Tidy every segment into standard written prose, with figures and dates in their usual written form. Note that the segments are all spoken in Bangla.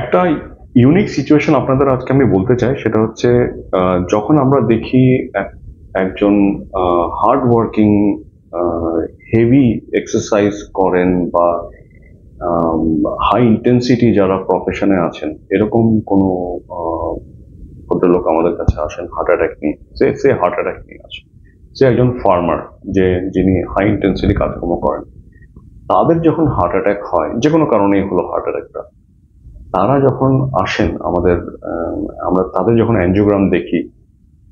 একটা ইউনিক সিচুয়েশন আপনাদের আজকে আমি বলতে চাই, সেটা হচ্ছে যখন আমরা দেখি একজন হার্ড ওয়ার্কিং, হেভি এক্সারসাইজ করেন বা হাই ইন্টেন্সিটি যারা প্রফেশনে আছেন, এরকম কোনো আহ, ভদ্রলোক আমাদের কাছে আসেন হার্ট অ্যাটাক নিয়ে। সে হার্ট অ্যাটাক নিয়ে আসেন, সে একজন ফার্মার, যিনি হাই ইন্টেন্সিটি কাজকর্ম করেন। তাদের যখন হার্ট অ্যাটাক হয়, যে কোনো কারণেই হলো হার্ট অ্যাটাকটা, তারা যখন আসেন আমাদের, আমরা তাদের যখন অ্যাঞ্জিওগ্রাম দেখি,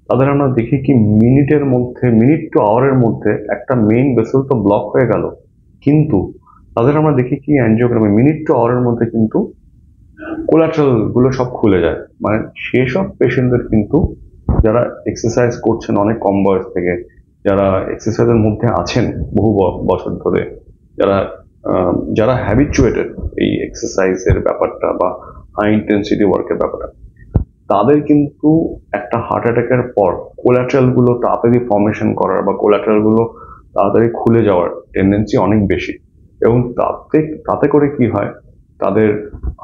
তাদের আমরা দেখি কি মিনিটের মধ্যে, মিনিট টু আওয়ারের মধ্যে একটা মেইন ভেসেল তো ব্লক হয়ে গেল, কিন্তু তাদের আমরা দেখি কি অ্যাঞ্জিওগ্রামে মিনিট টু আওয়ারের মধ্যে কিন্তু কোলাটারাল গুলো সব খুলে যায়। মানে সেসব পেশেন্টদের কিন্তু, যারা এক্সারসাইজ করছেন অনেক কম বয়স থেকে, যারা এক্সারসাইজের মধ্যে আছেন বহু বছর ধরে, যারা যারা হ্যাবিচুয়েটেড এই এক্সারসাইজের ব্যাপারটা বা হাই ইন্টেন্সিটি ওয়ার্কের ব্যাপারটা, তাদের কিন্তু একটা হার্ট অ্যাটাকের পর কোলাটারাল গুলো তাড়াতাড়ি ফর্মেশন করার বা কোলাটারাল গুলো তাড়াতাড়ি খুলে যাওয়ার টেন্ডেন্সি অনেক বেশি। এবং তাতে তাতে করে কি হয়, তাদের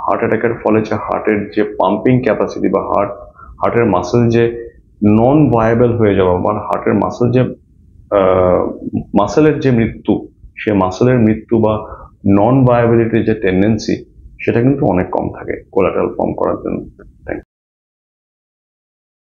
হার্ট অ্যাটাকের ফলে যে হার্টের যে পাম্পিং ক্যাপাসিটি বা হার্টের মাসেল যে নন ভায়াবল হয়ে যাওয়া, বা হার্টের মাসেল যে মাসেলের যে মৃত্যু, সে মাসেলের মৃত্যু বা নন ভায়াবিলিটির যে টেন্ডেন্সি, সেটা কিন্তু অনেক কম থাকে কোলাটারাল ফর্ম করার জন্য।